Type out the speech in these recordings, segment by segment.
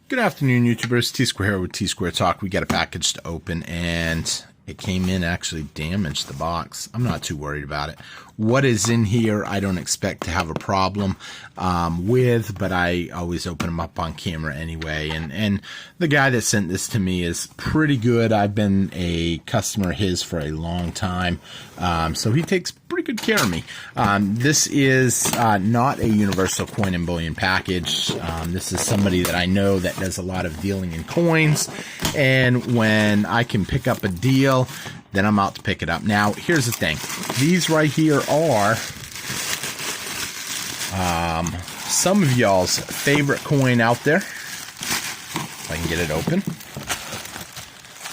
Good afternoon, YouTubers. Tsquare here with Tsquare Talk. We got a package to open, and it came in actually damaged the box. I'm not too worried about it. What is in here, I don't expect to have a problem with, but I always open them up on camera anyway. And the guy that sent this to me is pretty good. I've been a customer of his for a long time, so he takes pretty good care of me. This is not a universal coin and bullion package. This is somebody that I know that does a lot of dealing in coins, and when I can pick up a deal, then I'm out to pick it up. Now, here's the thing. These right here are some of y'all's favorite coin out there. If I can get it open.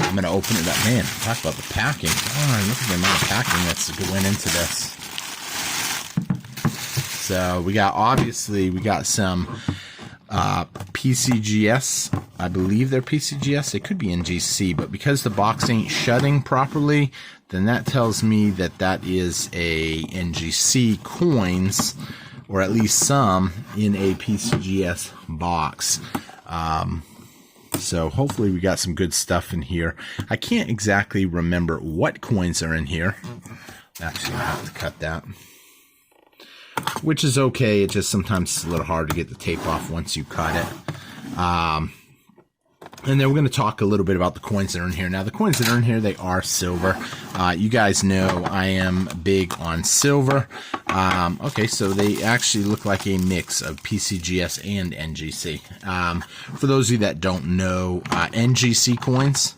I'm going to open it up. Man, talk about the packing. Oh, look at the amount of packing that's going into this. So, we got some Pcgs. I believe they're Pcgs. They could be NGC, but because the box ain't shutting properly, then that tells me that that is a NGC coins, or at least some in a Pcgs box. So hopefully we got some good stuff in here. I can't exactly remember what coins are in here. Actually, I have to cut that, which is okay. It just sometimes it's a little hard to get the tape off once you cut it. And then we're going to talk a little bit about the coins that are in here. Now, the coins that are in here, they are silver. You guys know I am big on silver. Okay, so they actually look like a mix of PCGS and NGC. For those of you that don't know, NGC coins,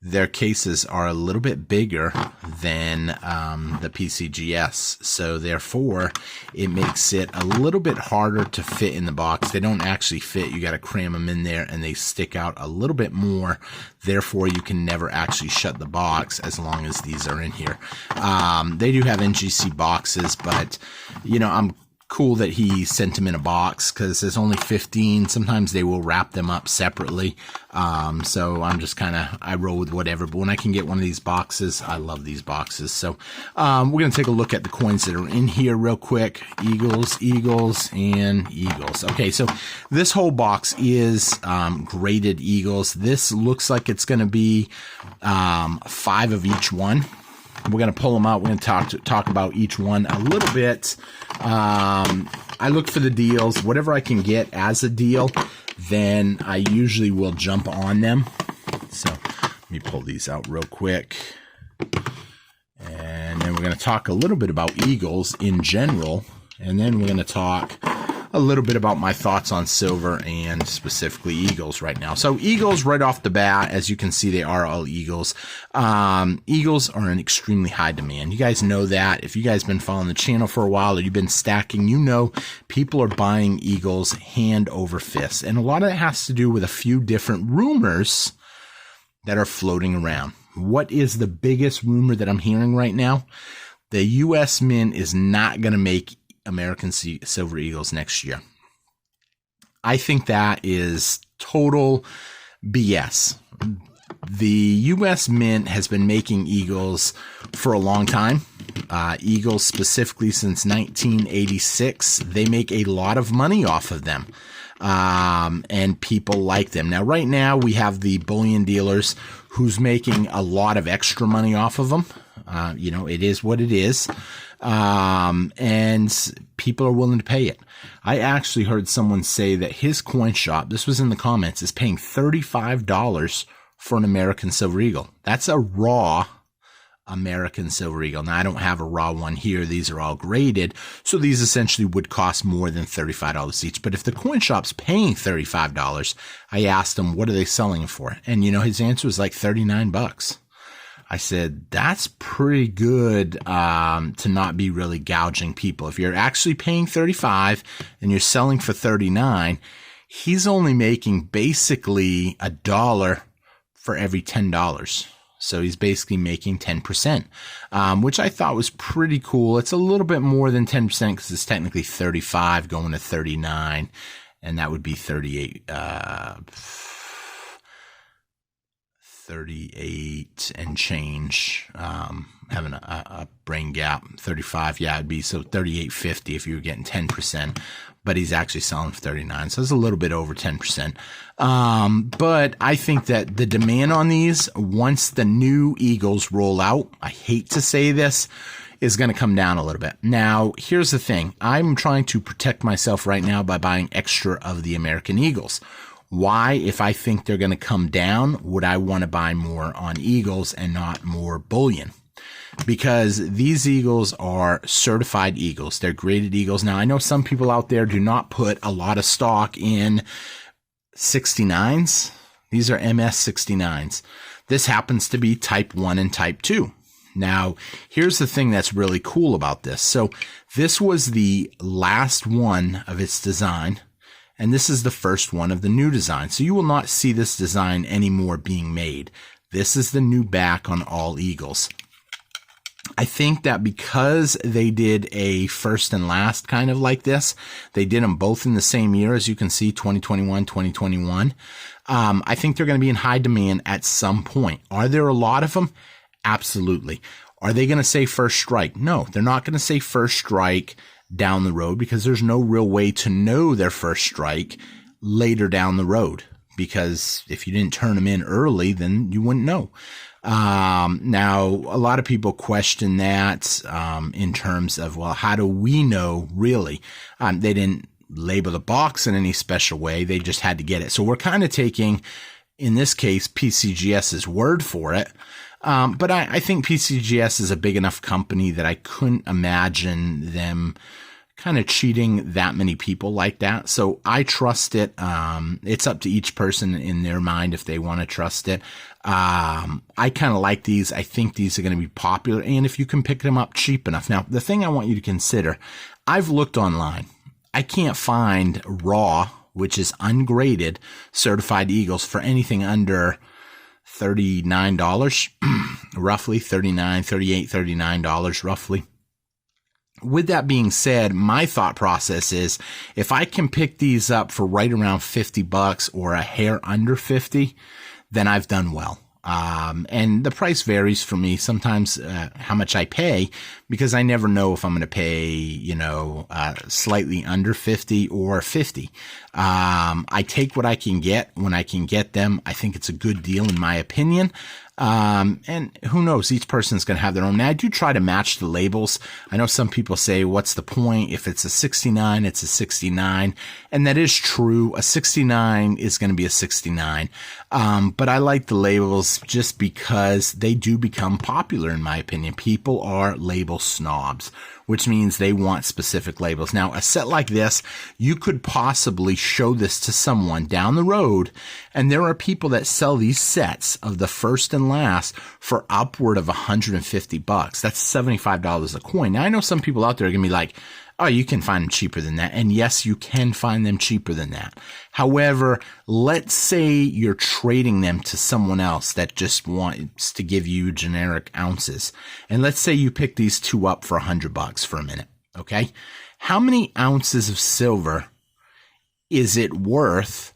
their cases are a little bit bigger than the PCGS, so therefore it makes it a little bit harder to fit in the box. They don't actually fit. You got to cram them in there, and they stick out a little bit more. Therefore, you can never actually shut the box as long as these are in here. They do have NGC boxes, but you know, I'm cool that he sent them in a box because there's only 15. Sometimes they will wrap them up separately. So I'm just I roll with whatever. But when I can get one of these boxes, I love these boxes. So we're going to take a look at the coins that are in here real quick. Eagles, and Eagles. Okay, so this whole box is graded Eagles. This looks like it's going to be 5 of each one. We're going to pull them out. We're going to talk about each one a little bit. I look for the deals. Whatever I can get as a deal, then I usually will jump on them. So let me pull these out real quick. And then we're going to talk a little bit about Eagles in general. And then we're going to talk a little bit about my thoughts on silver and specifically Eagles right now. So Eagles right off the bat, as you can see, they are all Eagles. Eagles are in extremely high demand. You guys know that. If you guys been following the channel for a while or you've been stacking, you know people are buying Eagles hand over fist. And a lot of that has to do with a few different rumors that are floating around. What is the biggest rumor that I'm hearing right now? The U.S. Mint is not going to make American Silver Eagles next year. I think that is total BS. The U.S. Mint has been making Eagles for a long time. Eagles specifically since 1986. They make a lot of money off of them. And people like them. Now, right now, we have the bullion dealers who's making a lot of extra money off of them. You know, it is what it is. And people are willing to pay it. I actually heard someone say that his coin shop, this was in the comments, is paying $35 for an American Silver Eagle. That's a raw American Silver Eagle. Now, I don't have a raw one here. These are all graded. So these essentially would cost more than $35 each. But if the coin shop's paying $35, I asked him, what are they selling it for? And, you know, his answer was like 39 bucks. I said, that's pretty good to not be really gouging people. If you're actually paying 35 and you're selling for 39, he's only making basically $1 for every $10. So he's basically making 10%, which I thought was pretty cool. It's a little bit more than 10% because it's technically 35 going to 39, and that would be 38. 38 and change, having a brain gap. 35, yeah, it'd be so 38.50 if you were getting 10%, but he's actually selling for 39, so it's a little bit over 10%. But I think that the demand on these, once the new Eagles roll out, I hate to say this, is going to come down a little bit. Now, here's the thing. I'm trying to protect myself right now by buying extra of the American Eagles. Why, if I think they're going to come down, would I want to buy more on Eagles and not more bullion? Because these Eagles are certified Eagles. They're graded Eagles. Now, I know some people out there do not put a lot of stock in 69s. These are MS 69s. This happens to be type 1 and type 2. Now, here's the thing that's really cool about this. So this was the last one of its design, and this is the first one of the new design. So you will not see this design anymore being made. This is the new back on all Eagles. I think that because they did a first and last kind of like this, they did them both in the same year, as you can see, 2021, 2021. I think they're going to be in high demand at some point. Are there a lot of them? Absolutely. Are they going to say first strike? No, they're not going to say first strike down the road, because there's no real way to know their first strike later down the road, because if you didn't turn them in early, then you wouldn't know. Now, a lot of people question that in terms of, well, how do we know really? They didn't label the box in any special way. They just had to get it. So we're kind of taking, in this case, PCGS's word for it. But I think PCGS is a big enough company that I couldn't imagine them kind of cheating that many people like that. So I trust it. It's up to each person in their mind if they want to trust it. I kind of like these. I think these are going to be popular, and if you can pick them up cheap enough. Now, the thing I want you to consider, I've looked online. I can't find raw, which is ungraded, certified Eagles for anything under $39, roughly $38, $39 roughly. With that being said, my thought process is if I can pick these up for right around $50 or a hair under 50, then I've done well. And the price varies for me sometimes, how much I pay, because I never know if I'm going to pay, slightly under 50 or 50. I take what I can get when I can get them. I think it's a good deal in my opinion. And who knows, each person's going to have their own. Now, I do try to match the labels. I know some people say, what's the point? If it's a 69, it's a 69. And that is true. A 69 is going to be a 69. But I like the labels just because they do become popular, in my opinion. People are label snobs, which means they want specific labels. Now, a set like this, you could possibly show this to someone down the road, and there are people that sell these sets of the first and last for upward of $150. That's $75 a coin. Now, I know some people out there are going to be like, oh, you can find them cheaper than that. And yes, you can find them cheaper than that. However, let's say you're trading them to someone else that just wants to give you generic ounces. And let's say you pick these two up for $100 for a minute. Okay. How many ounces of silver is it worth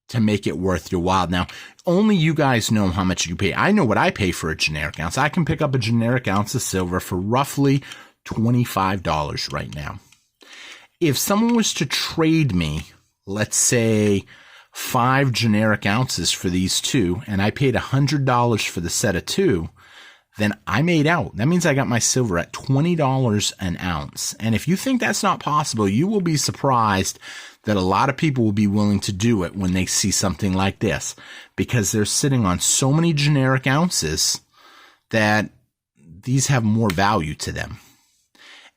to make it worth your while? Now, only you guys know how much you pay. I know what I pay for a generic ounce. I can pick up a generic ounce of silver for roughly $25 right now. If someone was to trade me, let's say 5 generic ounces for these two, and I paid $100 for the set of 2, then I made out. That means I got my silver at $20 an ounce. And if you think that's not possible, you will be surprised that a lot of people will be willing to do it when they see something like this, because they're sitting on so many generic ounces that these have more value to them.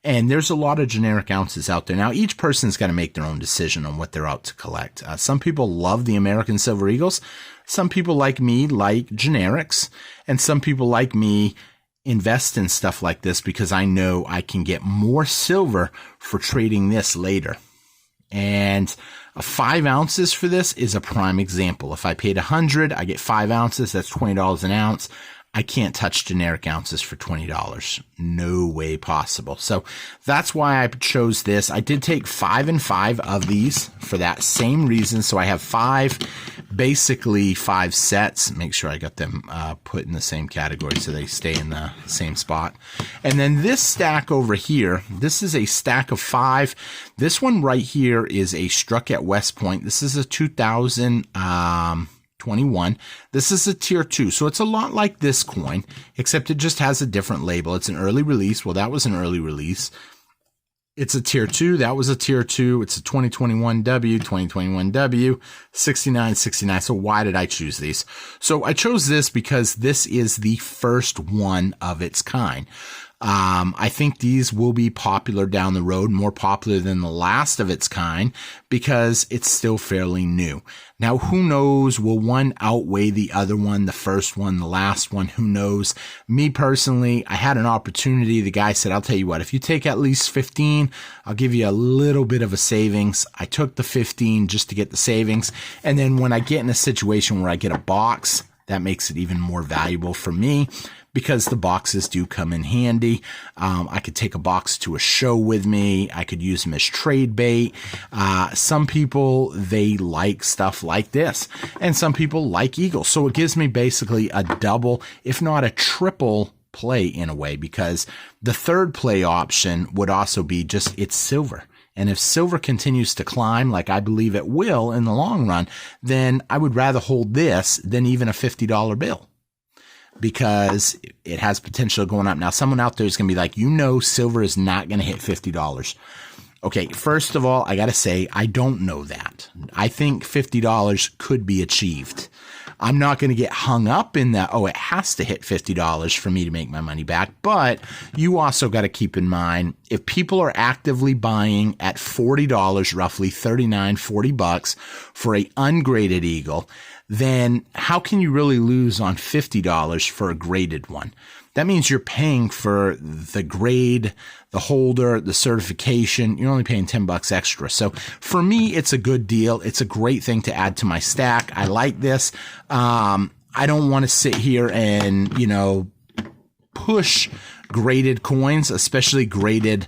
And there's a lot of generic ounces out there. Now, each person's got to make their own decision on what they're out to collect. Some people love the American Silver Eagles. Some people like me like generics. And some people like me invest in stuff like this because I know I can get more silver for trading this later. And 5 ounces for this is a prime example. If I paid $100, I get 5 ounces. That's $20 an ounce. I can't touch generic ounces for $20. No way possible. So that's why I chose this. I did take 5 and 5 of these for that same reason. So I have 5 basically 5 sets. Make sure I got them put in the same category so they stay in the same spot. And then this stack over here, this is a stack of 5. This one right here is a Struck at West Point. This is a 2021. This is a tier 2. So it's a lot like this coin, except it just has a different label. It's an early release. Well, that was an early release. It's a tier 2. That was a tier 2. It's a 2021W, 2021W, 6969. So why did I choose these? So I chose this because this is the first one of its kind. I think these will be popular down the road, more popular than the last of its kind, because it's still fairly new. Now, who knows? Will one outweigh the other one, the first one, the last one? Who knows? Me personally, I had an opportunity. The guy said, I'll tell you what, if you take at least 15, I'll give you a little bit of a savings. I took the 15 just to get the savings. And then when I get in a situation where I get a box, that makes it even more valuable for me, because the boxes do come in handy. I could take a box to a show with me. I could use them as trade bait. Some people, they like stuff like this, and some people like Eagles. So it gives me basically a double, if not a triple play in a way, because the third play option would also be just it's silver. And if silver continues to climb, like I believe it will in the long run, then I would rather hold this than even a $50 bill, because it has potential going up. Now, someone out there is going to be like, silver is not going to hit $50. Okay, first of all, I got to say, I don't know that. I think $50 could be achieved. I'm not going to get hung up in that, it has to hit $50 for me to make my money back. But you also got to keep in mind, if people are actively buying at $40, roughly $39-40 for a ungraded Eagle, then how can you really lose on $50 for a graded one? That means you're paying for the grade, the holder, the certification. You're only paying $10 extra. So for me, it's a good deal. It's a great thing to add to my stack. I like this. I don't want to sit here and, push graded coins, especially graded.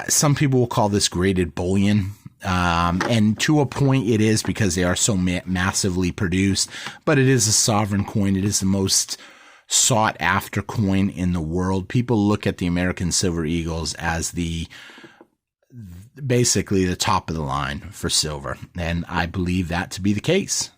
Some people will call this graded bullion. And to a point it is, because they are so massively produced, but it is a sovereign coin. It is the most sought after coin in the world. People look at the American Silver Eagles as basically the top of the line for silver. And I believe that to be the case.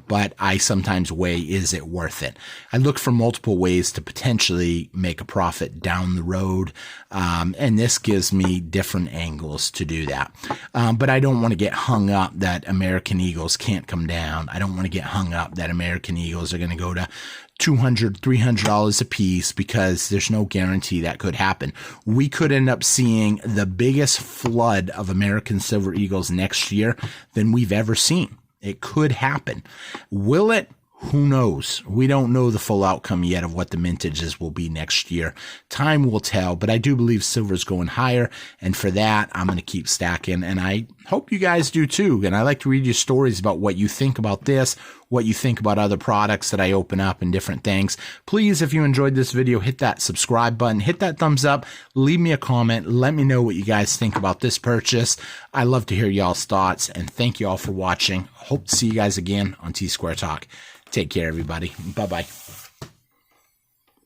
But I sometimes weigh, is it worth it? I look for multiple ways to potentially make a profit down the road. And this gives me different angles to do that. But I don't want to get hung up that American Eagles can't come down. I don't want to get hung up that American Eagles are going to go to $200, $300 a piece, because there's no guarantee that could happen. We could end up seeing the biggest flood of American Silver Eagles next year than we've ever seen. It could happen. Will it? Who knows? We don't know the full outcome yet of what the mintages will be next year. Time will tell, but I do believe silver's going higher, and for that, I'm going to keep stacking, and I hope you guys do too. And I like to read you stories about what you think about this, what you think about other products that I open up and different things. Please, if you enjoyed this video, hit that subscribe button, hit that thumbs up, leave me a comment, let me know what you guys think about this purchase. I love to hear y'all's thoughts, and thank you all for watching. Hope to see you guys again on Tsquare Talk. Take care, everybody. Bye-bye.